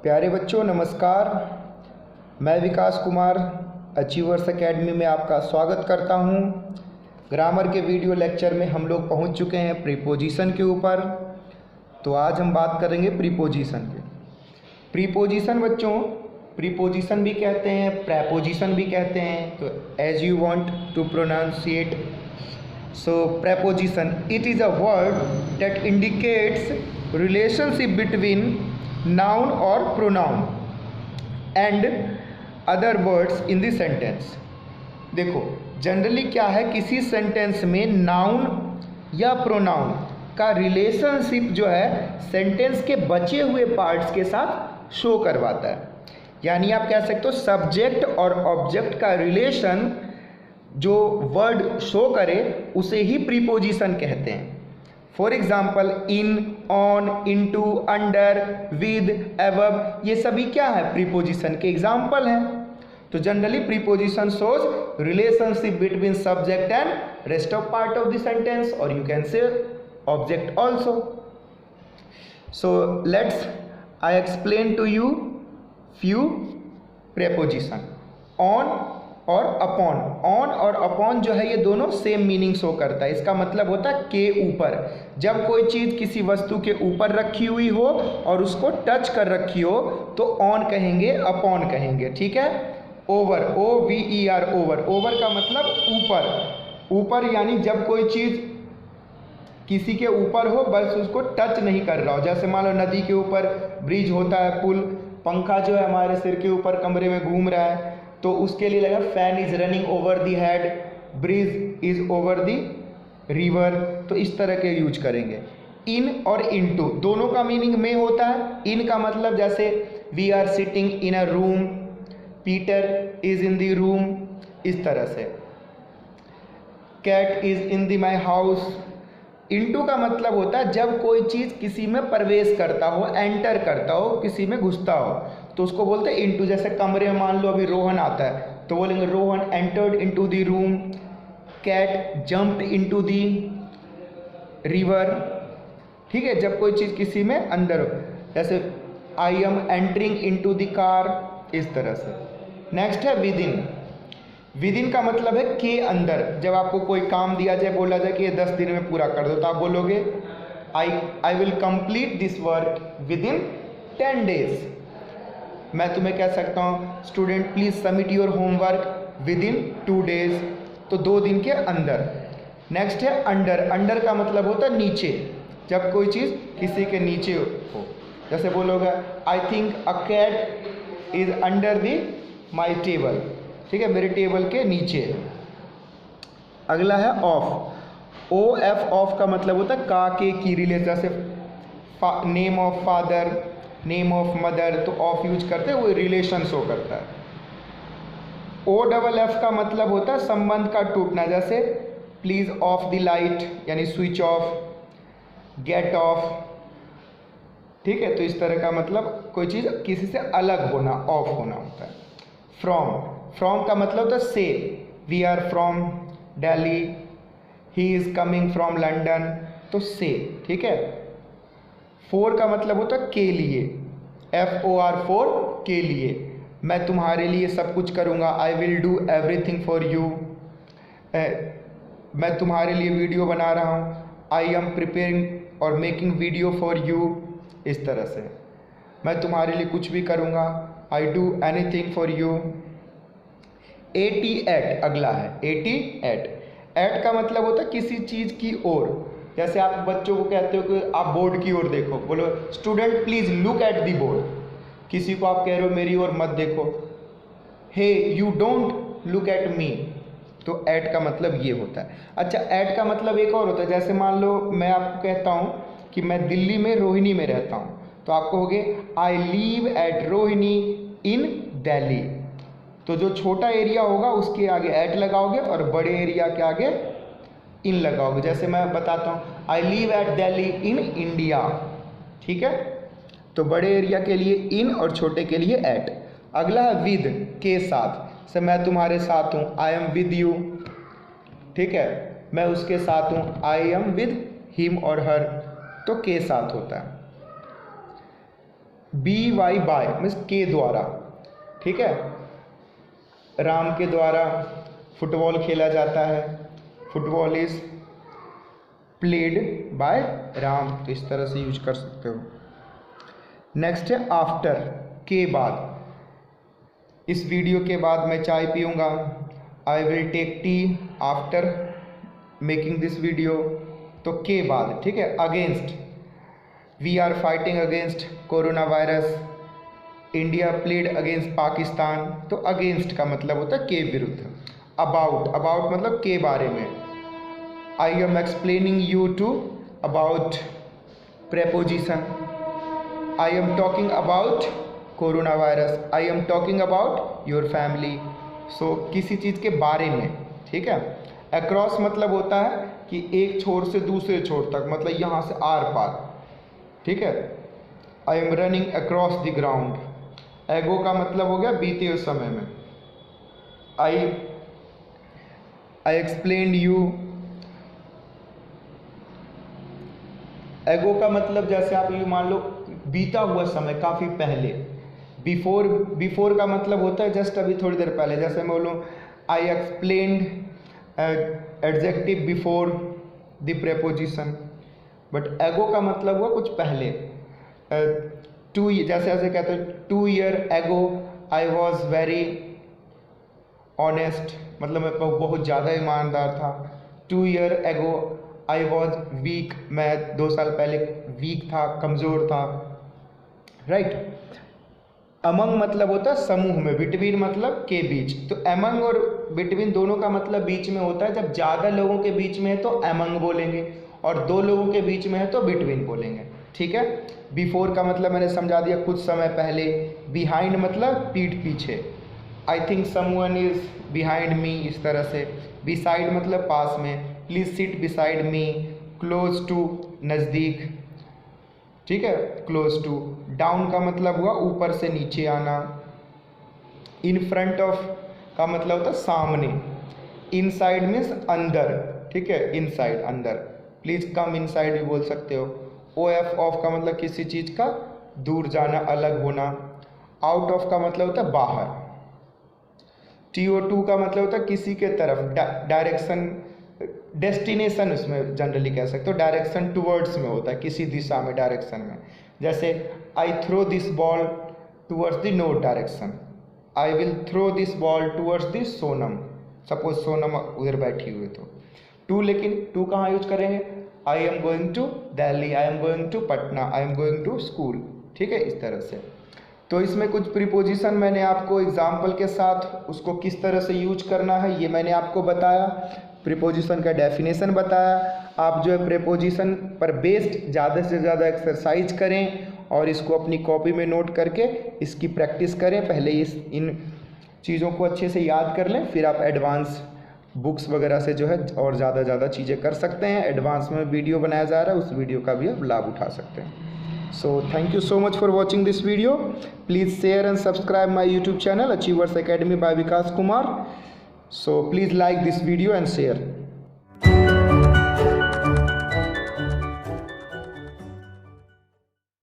प्यारे बच्चों नमस्कार। मैं विकास कुमार अचीवर्स एकेडमी में आपका स्वागत करता हूं। ग्रामर के वीडियो लेक्चर में हम लोग पहुंच चुके हैं प्रीपोजिशन के ऊपर। तो आज हम बात करेंगे प्रीपोजिशन के। प्रीपोजिशन बच्चों, प्रीपोजिशन भी कहते हैं, प्रेपोजिशन भी कहते हैं। तो as you want to pronunciate. So preposition, it is a word that indicates relationship between noun or pronoun and other words in the sentence। देखो जनरली क्या है, किसी सेंटेंस में नाउन या प्रोनाउन का रिलेशनशिप जो है सेंटेंस के बचे हुए पार्ट्स के साथ शो करवाता है। यानी आप कह सकते हो सब्जेक्ट और ऑब्जेक्ट का रिलेशन जो वर्ड शो करे उसे ही प्रीपोजिशन कहते हैं। For example in, on, into, under, with, above, ये सभी क्या है, प्रीपोजिशन के एग्जाम्पल हैं। तो generally preposition shows relationship between subject and rest of part of the sentence, और you can say object also. So let's I explain to you few preposition. On और upon. On और upon जो है ये दोनों same meaning show करता है। इसका मतलब होता है के ऊपर। जब कोई चीज़ किसी वस्तु के ऊपर रखी हुई हो और उसको टच कर रखी हो तो ऑन कहेंगे, अपॉन कहेंगे। ठीक है। Over, OVER, over. ओवर का मतलब ऊपर। ऊपर यानी जब कोई चीज़ किसी के ऊपर हो बस उसको टच नहीं कर रहा हो। जैसे मान लो नदी के ऊपर ब्रिज होता है, पुल, पंखा जो है हमारे सिर के ऊपर कमरे में घूम रहा है तो उसके लिए लगा fan is running over the head, bridge is over the river. तो इस तरह के यूज करेंगे। इन और इनटू दोनों का मीनिंग में होता है। इन का मतलब जैसे we are sitting in a room, Peter is in the room, इस तरह से। Cat is in the my house. Into का मतलब होता है जब कोई चीज़ किसी में प्रवेश करता हो, एंटर करता हो, किसी में घुसता हो तो उसको बोलते हैं इनटू। जैसे कमरे में मान लो अभी रोहन आता है तो बोलेंगे Rohan entered into the room, cat jumped into the river. ठीक है, जब कोई चीज़ किसी में अंदर हो, जैसे I am entering into the car, इस तरह से। नेक्स्ट है विद इन। विद इन का मतलब है के अंदर। जब आपको कोई काम दिया जाए, बोला जाए कि ये 10 दिन में पूरा कर दो तो आप बोलोगे I will complete this work with in 10 days. मैं तुम्हें कह सकता हूँ student please submit your homework with in 2 days, तो 2 दिन के अंदर। नेक्स्ट है अंडर। अंडर का मतलब होता है नीचे। जब कोई चीज़ किसी के नीचे हो, जैसे बोलोगे I think a cat is under the my table. ठीक है, मेरे टेबल के नीचे। अगला है ऑफ। OF, ऑफ का मतलब होता है का के की रिलेशन। जैसे name of father, name of mother, तो ऑफ यूज करते हैं, वो रिलेशन शो करता है। OFF का मतलब होता है संबंध का टूटना। जैसे प्लीज ऑफ द लाइट यानी स्विच ऑफ, गेट ऑफ। ठीक है, तो इस तरह का मतलब कोई चीज़ किसी से अलग होना, ऑफ होना होता है। फ्रॉम, फ्रॉम का मतलब होता है से। We are from Delhi, he is coming from London, तो से। ठीक है। फॉर का मतलब होता है के लिए। FOR, फॉर, के लिए। मैं तुम्हारे लिए सब कुछ करूँगा, I will do everything for you. मैं तुम्हारे लिए वीडियो बना रहा हूँ, आई एम प्रिपेयरिंग और मेकिंग वीडियो फॉर यू, इस तरह से। मैं तुम्हारे लिए कुछ भी करूँगा, I do anything for you. At, अगला है एट। एट का मतलब होता है किसी चीज़ की ओर। जैसे आप बच्चों को कहते हो कि आप बोर्ड की ओर देखो, बोलो student please look at the board. किसी को आप कह रहे हो मेरी ओर मत देखो, hey you don't look at me, तो एट का मतलब ये होता है। अच्छा, एट का मतलब एक और होता है। जैसे मान लो मैं आपको कहता हूँ कि मैं दिल्ली में रोहिणी में रहता हूँ, तो आप कहोगे आई लीव एट रोहिणी इन दिल्ली। तो जो छोटा एरिया होगा उसके आगे एट लगाओगे और बड़े एरिया के आगे इन लगाओगे। जैसे मैं बताता हूँ I leave at Delhi in India. ठीक है, तो बड़े एरिया के लिए इन और छोटे के लिए एट। अगला है विद, के साथ। से मैं तुम्हारे साथ हूँ, आई एम विद यू। ठीक है, मैं उसके साथ हूँ, आई एम विद हिम और हर, तो के साथ होता है। BY बाय मीन्स के द्वारा, ठीक है। राम के द्वारा फुटबॉल खेला जाता है, football is played by Ram, तो इस तरह से यूज कर सकते हो। नेक्स्ट है आफ्टर, के बाद। इस वीडियो के बाद मैं चाय पीऊँगा, I will take tea after making this video, तो के बाद, ठीक है। Against, we are fighting against corona virus, India played against Pakistan, तो अगेंस्ट का मतलब होता है के विरुद्ध। अबाउट, अबाउट मतलब के बारे में। I am explaining you to about preposition, I am talking about corona virus, I am talking about your family. So किसी चीज़ के बारे में, ठीक है। अक्रॉस मतलब होता है कि एक छोर से दूसरे छोर तक, मतलब यहाँ से आर पार, ठीक है। I am running across the ground. एगो का मतलब हो गया बीते हुए समय में। आई एक्सप्लेन्ड यू। एगो का मतलब जैसे आप ये मान लो बीता हुआ समय, काफ़ी पहले। बिफोर, बिफोर का मतलब होता है जस्ट अभी थोड़ी देर पहले, जैसे मैं बोलूँ I explained adjective before the preposition. But ago का मतलब हुआ कुछ पहले। टू, जैसे ऐसे कहते हैं 2 year ago I was very honest, मतलब मैं बहुत ज़्यादा ईमानदार था। 2 year ago I was weak, मैं 2 साल पहले वीक था, कमज़ोर था, राइट। अमंग मतलब होता है समूह में, बिटवीन मतलब के बीच। तो अमंग और बिटवीन दोनों का मतलब बीच में होता है। जब ज़्यादा लोगों के बीच में है तो अमंग बोलेंगे, और 2 लोगों के बीच में है तो बिटवीन बोलेंगे, ठीक है। बिफोर का मतलब मैंने समझा दिया, कुछ समय पहले। बिहाइंड मतलब पीठ पीछे। I think someone is behind me, इस तरह से। बिसाइड मतलब पास में, please sit beside me. Close to, नज़दीक, ठीक है, क्लोज टू। डाउन का मतलब हुआ ऊपर से नीचे आना। इन फ्रंट ऑफ का मतलब होता है सामने। इनसाइड मीन्स अंदर, ठीक है, इनसाइड अंदर। प्लीज कम इनसाइड भी बोल सकते हो। OF ऑफ का मतलब किसी चीज़ का दूर जाना, अलग होना। आउट ऑफ का मतलब होता है बाहर। TO2 का मतलब होता है किसी के तरफ, डायरेक्शन, डेस्टिनेशन उसमें जनरली कह सकते हो। डायरेक्शन टूवर्ड्स में होता है, किसी दिशा में, डायरेक्शन में। जैसे I throw this ball towards the north direction, I will throw this ball towards the Sonam. Suppose Sonam उधर बैठी हुई तो टू, लेकिन टू कहाँ यूज करेंगे? I am going to Delhi, I am going to Patna, I am going to school, ठीक है, इस तरह से। तो इसमें कुछ प्रीपोजिशन मैंने आपको एग्जाम्पल के साथ उसको किस तरह से यूज करना है ये मैंने आपको बताया। प्रीपोजिशन का डेफिनेशन बताया। आप जो है प्रीपोजिशन पर बेस्ड ज़्यादा से ज़्यादा एक्सरसाइज करें और इसको अपनी कॉपी में नोट करके इसकी प्रैक्टिस करें। पहले इन चीज़ों को अच्छे से याद कर लें, फिर आप एडवांस बुक्स वगैरह से जो है और ज़्यादा चीज़ें कर सकते हैं। एडवांस में वीडियो बनाया जा रहा है, उस वीडियो का भी आप लाभ उठा सकते हैं। So thank you so much for watching this video. Please share and subscribe my YouTube channel Achievers Academy by Vikas Kumar. So please like this video and share.